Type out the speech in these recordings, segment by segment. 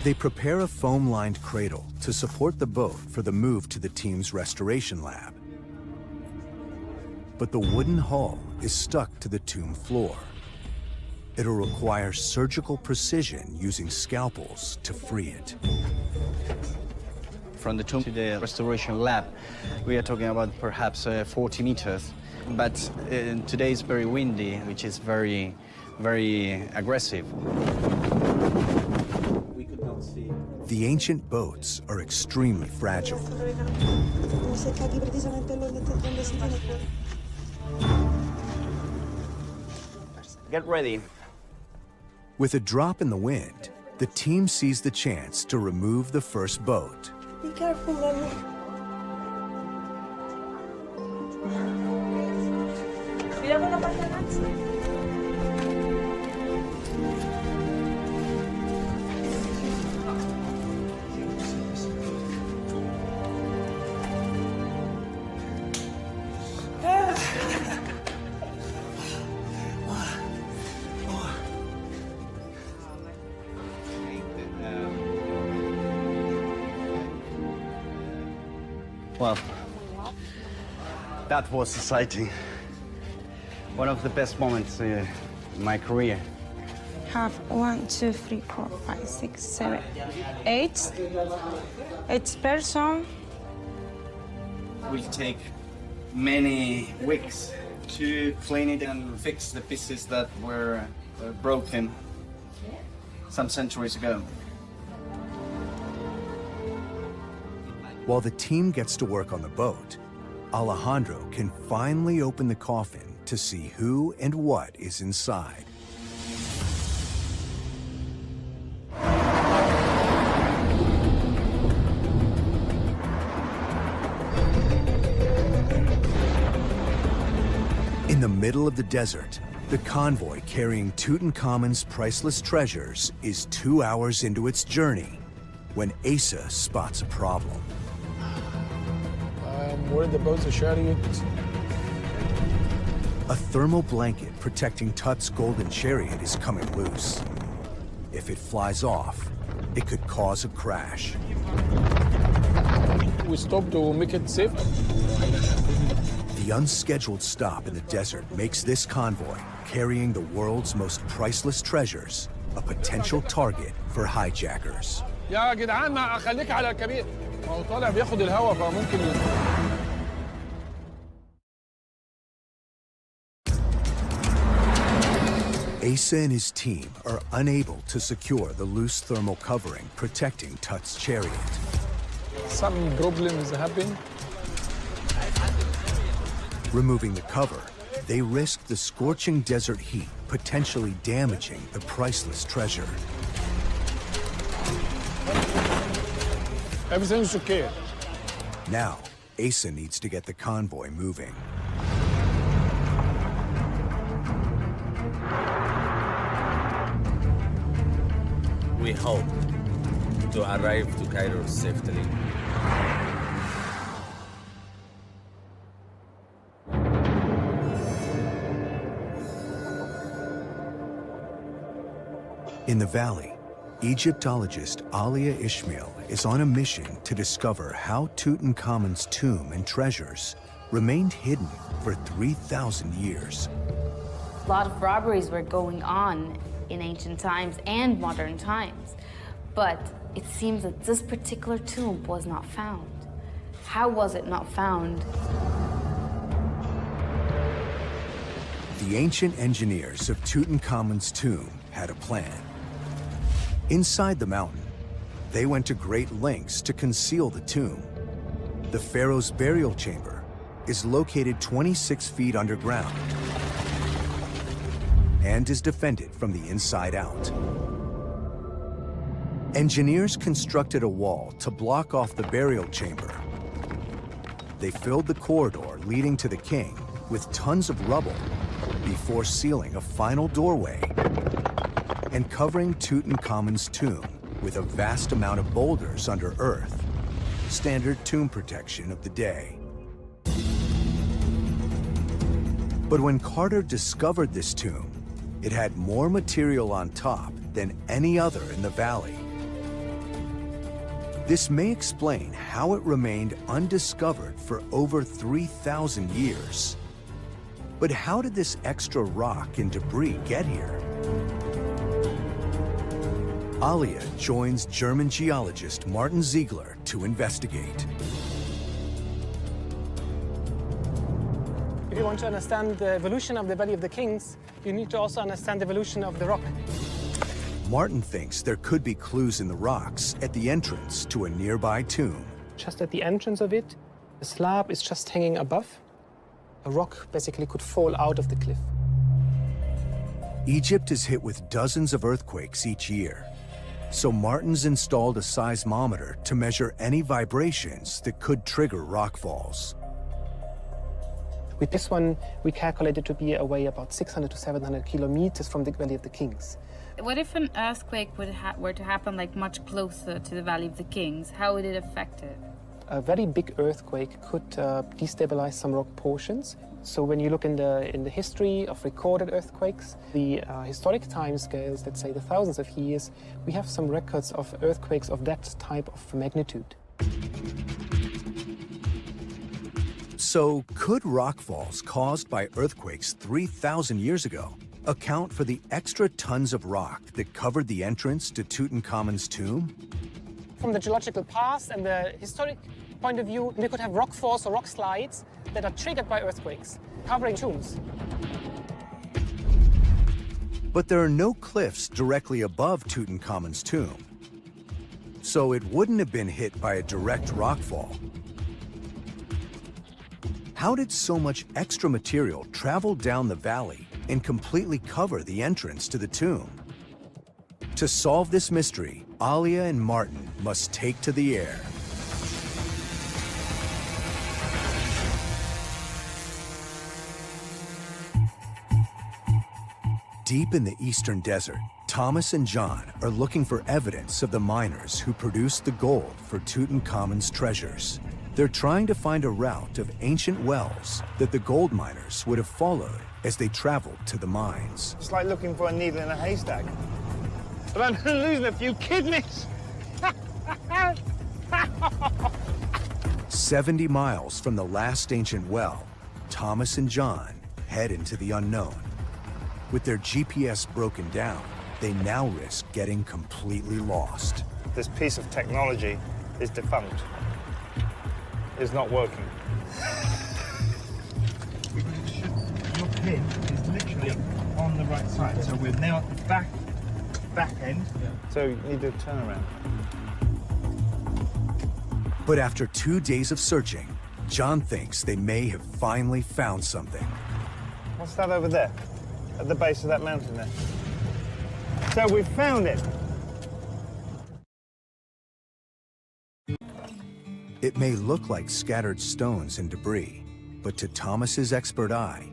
They prepare a foam-lined cradle to support the boat for the move to the team's restoration lab. But the wooden hull is stuck to the tomb floor. It'll require surgical precision using scalpels to free it. From the tomb to the restoration lab, we are talking about perhaps 40 meters. But today is very windy, which is very, very aggressive. We could not see. The ancient boats are extremely fragile. Get ready. With a drop in the wind, the team sees the chance to remove the first boat. Be careful, Mami. Cuidado con la parte de atrás. Well, that was exciting. One of the best moments in my career. Have 1, 2, 3, 4, 5, 6, 7, 8. 8 person. Will take many weeks to clean it and fix the pieces that were broken some centuries ago. While the team gets to work on the boat, Alejandro can finally open the coffin to see who and what is inside. In the middle of the desert, the convoy carrying Tutankhamun's priceless treasures is 2 hours into its journey when Asa spots a problem. I'm worried about the chariot. A thermal blanket protecting Tut's golden chariot is coming loose. If it flies off, it could cause a crash. We stop to make it safe. The unscheduled stop in the desert makes this convoy, carrying the world's most priceless treasures, a potential target for hijackers. يا جدعان ما خليك على الكبير. ما هو طالع بياخد الهواء فممكن Asa and his team are unable to secure the loose thermal covering protecting Tut's chariot. some problems happen. Removing the cover, they risk the scorching desert heat potentially damaging the priceless treasure. Everything's okay. Now, Asa needs to get the convoy moving. We hope to arrive to Cairo safely. In the valley, Egyptologist Alia Ishmael is on a mission to discover how Tutankhamun's tomb and treasures remained hidden for 3,000 years. A lot of robberies were going on in ancient times and modern times, but it seems that this particular tomb was not found. How was it not found? The ancient engineers of Tutankhamun's tomb had a plan. Inside the mountain, they went to great lengths to conceal the tomb. The pharaoh's burial chamber is located 26 feet underground and is defended from the inside out. Engineers constructed a wall to block off the burial chamber. They filled the corridor leading to the king with tons of rubble before sealing a final doorway and covering Tutankhamun's tomb with a vast amount of boulders under earth, standard tomb protection of the day. But when Carter discovered this tomb, it had more material on top than any other in the valley. This may explain how it remained undiscovered for over 3,000 years. But how did this extra rock and debris get here? Alia joins German geologist Martin Ziegler to investigate. If you want to understand the evolution of the Valley of the Kings, you need to also understand the evolution of the rock. Martin thinks there could be clues in the rocks at the entrance to a nearby tomb. Just at the entrance of it, the slab is just hanging above. A rock basically could fall out of the cliff. Egypt is hit with dozens of earthquakes each year. So Martin's installed a seismometer to measure any vibrations that could trigger rockfalls. With this one, we calculated to be away about 600 to 700 kilometers from the Valley of the Kings. What if an earthquake were to happen like much closer to the Valley of the Kings? How would it affect it? A very big earthquake could destabilize some rock portions. So when you look in the history of recorded earthquakes, the historic timescales, let's say the thousands of years, we have some records of earthquakes of that type of magnitude. So could rockfalls caused by earthquakes 3,000 years ago account for the extra tons of rock that covered the entrance to Tutankhamun's tomb? From the geological past and the historic point of view, we could have rock falls or rock slides that are triggered by earthquakes, covering tombs. But there are no cliffs directly above Tutankhamun's tomb. So it wouldn't have been hit by a direct rockfall. How did so much extra material travel down the valley and completely cover the entrance to the tomb? To solve this mystery, Alia and Martin must take to the air. Deep in the eastern desert, Thomas and John are looking for evidence of the miners who produced the gold for Tutankhamun's treasures. They're trying to find a route of ancient wells that the gold miners would have followed as they traveled to the mines. It's like looking for a needle in a haystack. But I'm losing a few kidneys. 70 miles from the last ancient well, Thomas and John head into the unknown. With their GPS broken down, they now risk getting completely lost. This piece of technology is defunct. It's not working. Your pin is literally on the right side, so we're now at the back end. So you need to turn around. But after 2 days of searching, John thinks they may have finally found something. What's that over there? At the base of that mountain there. So we've found it. It may look like scattered stones and debris, but to Thomas's expert eye,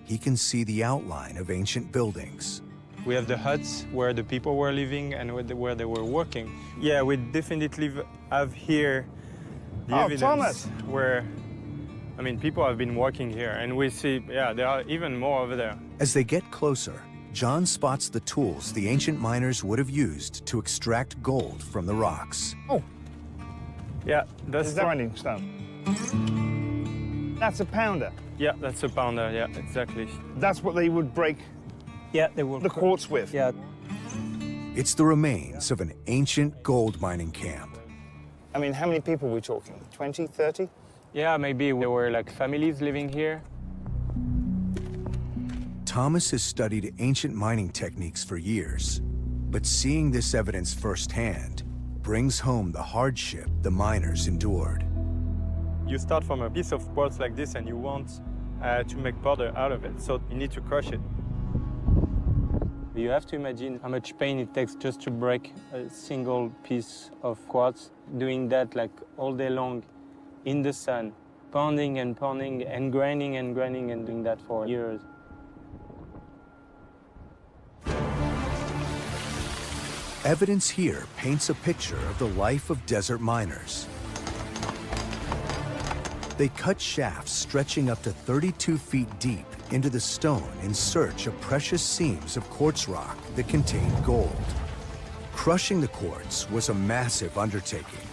he can see the outline of ancient buildings. We have the huts where the people were living and where they were working. Yeah, we definitely have here the evidence Thomas. where, I mean, people have been working here, and we see, yeah, there are even more over there. As they get closer, John spots the tools the ancient miners would have used to extract gold from the rocks. Oh. Yeah, that's the grinding stone. That's a pounder. Yeah, that's a pounder, yeah, exactly. That's what they would break yeah, they will the quartz with. Yeah. It's the remains of an ancient gold mining camp. I mean, how many people are we talking? 20, 30? Yeah, maybe there were like families living here. Thomas has studied ancient mining techniques for years, but seeing this evidence firsthand brings home the hardship the miners endured. You start from a piece of quartz like this and you want to make powder out of it, so you need to crush it. You have to imagine how much pain it takes just to break a single piece of quartz, doing that like all day long in the sun, pounding and pounding and grinding and grinding and doing that for years. Evidence here paints a picture of the life of desert miners. They cut shafts stretching up to 32 feet deep into the stone in search of precious seams of quartz rock that contained gold. Crushing the quartz was a massive undertaking,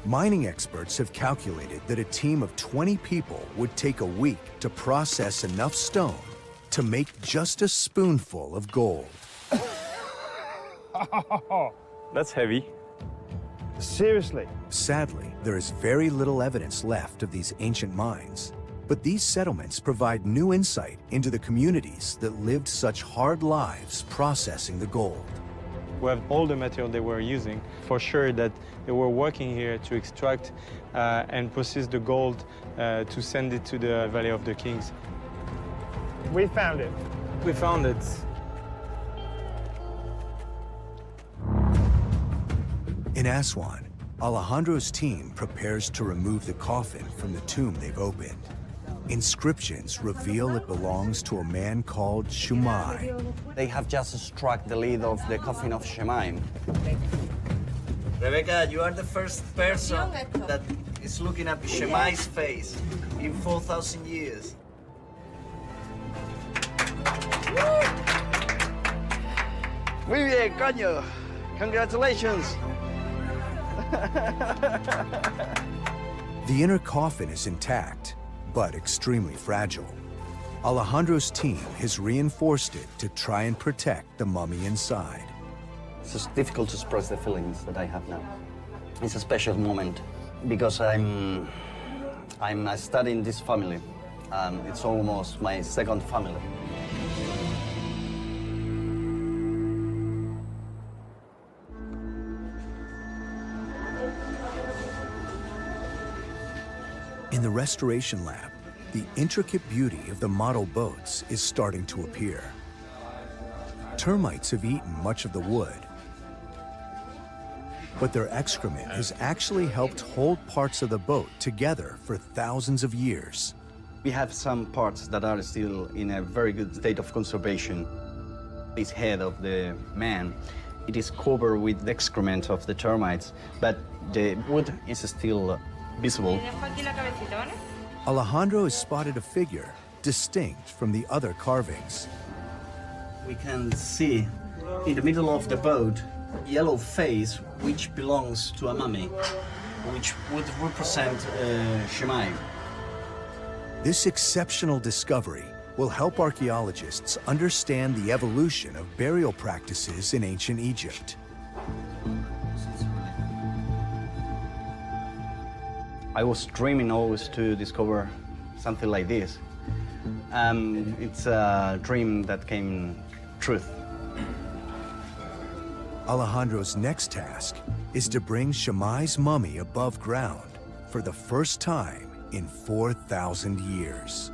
Mining experts have calculated that a team of 20 people would take a week to process enough stone to make just a spoonful of gold. That's heavy. Seriously? Sadly, there is very little evidence left of these ancient mines, but these settlements provide new insight into the communities that lived such hard lives processing the gold. We have all the material they were using. For sure that they were working here to extract and process the gold to send it to the Valley of the Kings. We found it. We found it. In Aswan, Alejandro's team prepares to remove the coffin from the tomb they've opened. Inscriptions reveal it belongs to a man called Shumai. They have just struck the lid of the coffin of Shemaim. Rebecca, you are the first person that is looking at Shemai's face in 4,000 years. Muy bien, coño. Congratulations. The inner coffin is intact, but extremely fragile. Alejandro's team has reinforced it to try and protect the mummy inside. It's just difficult to express the feelings that I have now. It's a special moment because I'm studying this family. It's almost my second family. In the restoration lab, the intricate beauty of the model boats is starting to appear. Termites have eaten much of the wood, but their excrement has actually helped hold parts of the boat together for thousands of years. We have some parts that are still in a very good state of conservation. This head of the man, it is covered with the excrement of the termites, but the wood is still visible. Alejandro has spotted a figure distinct from the other carvings. We can see in the middle of the boat a yellow face which belongs to a mummy, which would represent Shemai. This exceptional discovery will help archaeologists understand the evolution of burial practices in ancient Egypt. I was dreaming always to discover something like this. It's a dream that came true. Alejandro's next task is to bring Shemai's mummy above ground for the first time in 4,000 years.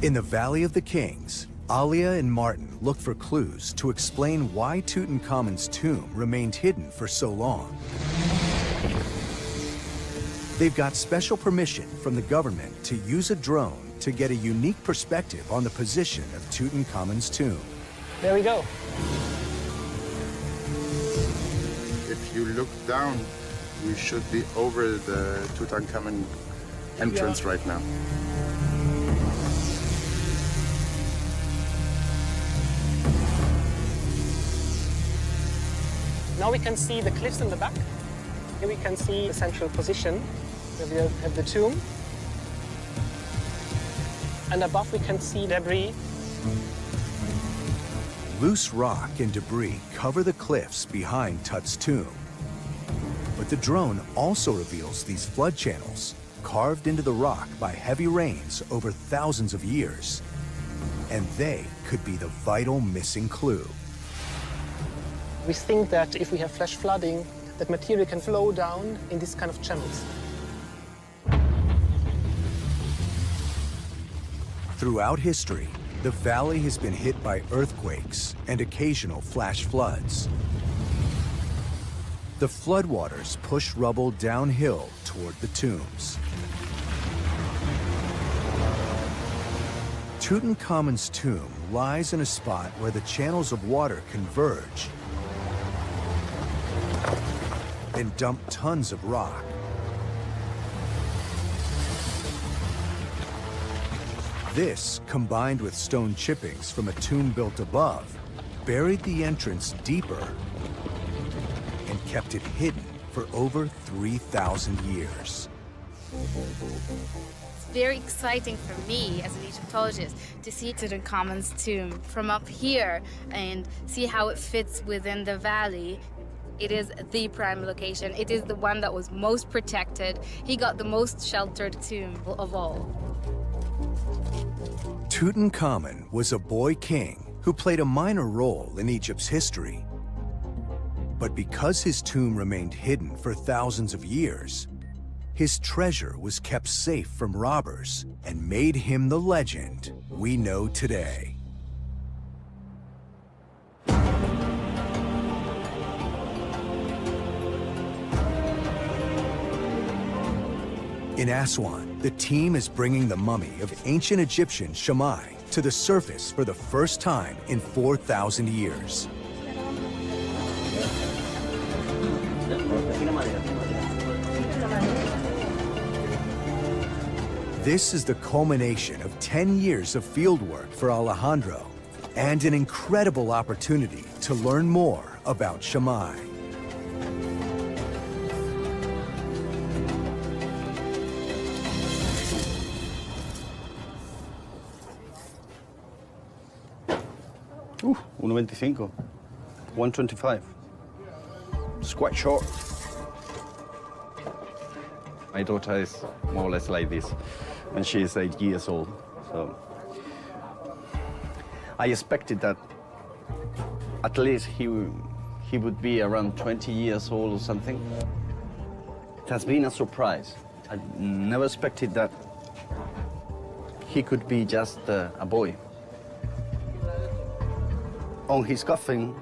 In the Valley of the Kings, Alia and Martin look for clues to explain why Tutankhamun's tomb remained hidden for so long. They've got special permission from the government to use a drone to get a unique perspective on the position of Tutankhamun's tomb. There we go. If you look down, we should be over the Tutankhamun entrance right now. Now we can see the cliffs in the back. Here we can see the central position where we have the tomb. And above we can see debris. Loose rock and debris cover the cliffs behind Tut's tomb. But the drone also reveals these flood channels carved into the rock by heavy rains over thousands of years. And they could be the vital missing clue. We think that if we have flash flooding, that material can flow down in these kind of channels. Throughout history, the valley has been hit by earthquakes and occasional flash floods. The floodwaters push rubble downhill toward the tombs. Tutankhamun's tomb lies in a spot where the channels of water converge and dump tons of rock. This, combined with stone chippings from a tomb built above, buried the entrance deeper and kept it hidden for over 3,000 years. It's very exciting for me as an Egyptologist to see Tutankhamun's tomb from up here and see how it fits within the valley. It is the prime location. It is the one that was most protected. He got the most sheltered tomb of all. Tutankhamun was a boy king who played a minor role in Egypt's history. But because his tomb remained hidden for thousands of years, his treasure was kept safe from robbers and made him the legend we know today. In Aswan, the team is bringing the mummy of ancient Egyptian Shammai to the surface for the first time in 4,000 years. This is the culmination of 10 years of fieldwork for Alejandro and an incredible opportunity to learn more about Shammai. Ooh, 1.25, 125. It's quite short. My daughter is more or less like this, and she is 8 years old. So I expected that at least he would be around 20 years old or something. It has been a surprise. I never expected that he could be just a boy. On his coffin,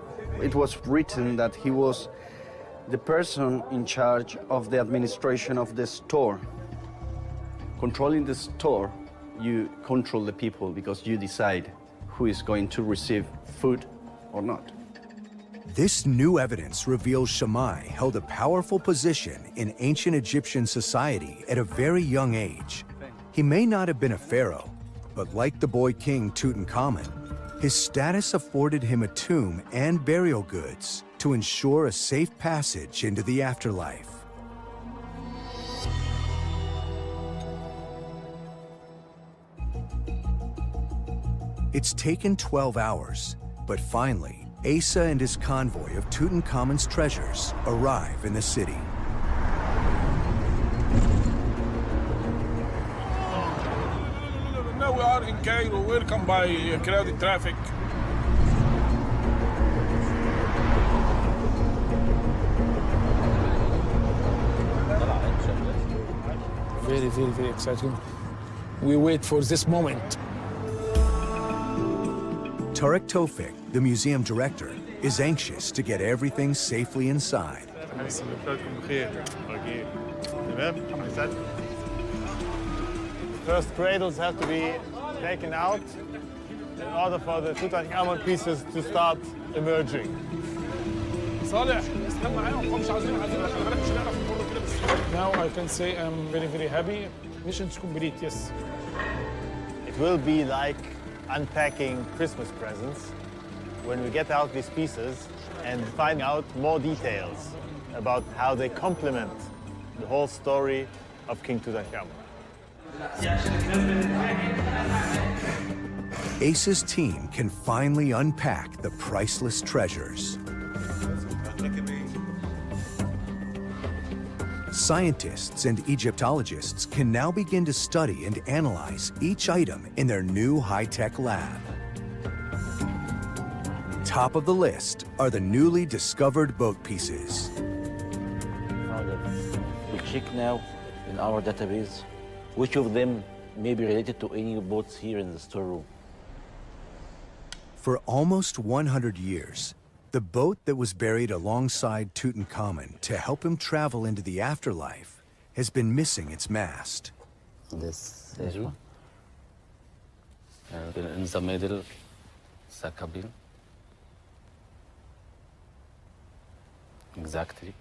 it was written that he was the person in charge of the administration of the store. Controlling the store, you control the people because you decide who is going to receive food or not. This new evidence reveals Shammai held a powerful position in ancient Egyptian society at a very young age. He may not have been a pharaoh, but like the boy king Tutankhamun, his status afforded him a tomb and burial goods to ensure a safe passage into the afterlife. It's taken 12 hours, but finally, Asa and his convoy of Tutankhamun's treasures arrive in the city. Now we are in Cairo, welcome by crowded traffic. Very, very, very exciting. We wait for this moment. Tarek Tofik, the museum director, is anxious to get everything safely inside. First cradles have to be taken out in order for the Tutankhamun pieces to start emerging. Now I can say I'm very, very happy. Mission's complete, yes. It will be like unpacking Christmas presents when we get out these pieces and find out more details about how they complement the whole story of King Tutankhamun. Asa's team can finally unpack the priceless treasures. Scientists and Egyptologists can now begin to study and analyze each item in their new high-tech lab. Top of the list are the newly discovered boat pieces. We check now in our database which of them may be related to any boats here in the storeroom. For almost 100 years, the boat that was buried alongside Tutankhamun to help him travel into the afterlife has been missing its mast. This one. And in the middle, the cabin. Exactly.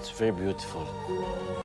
It's very beautiful.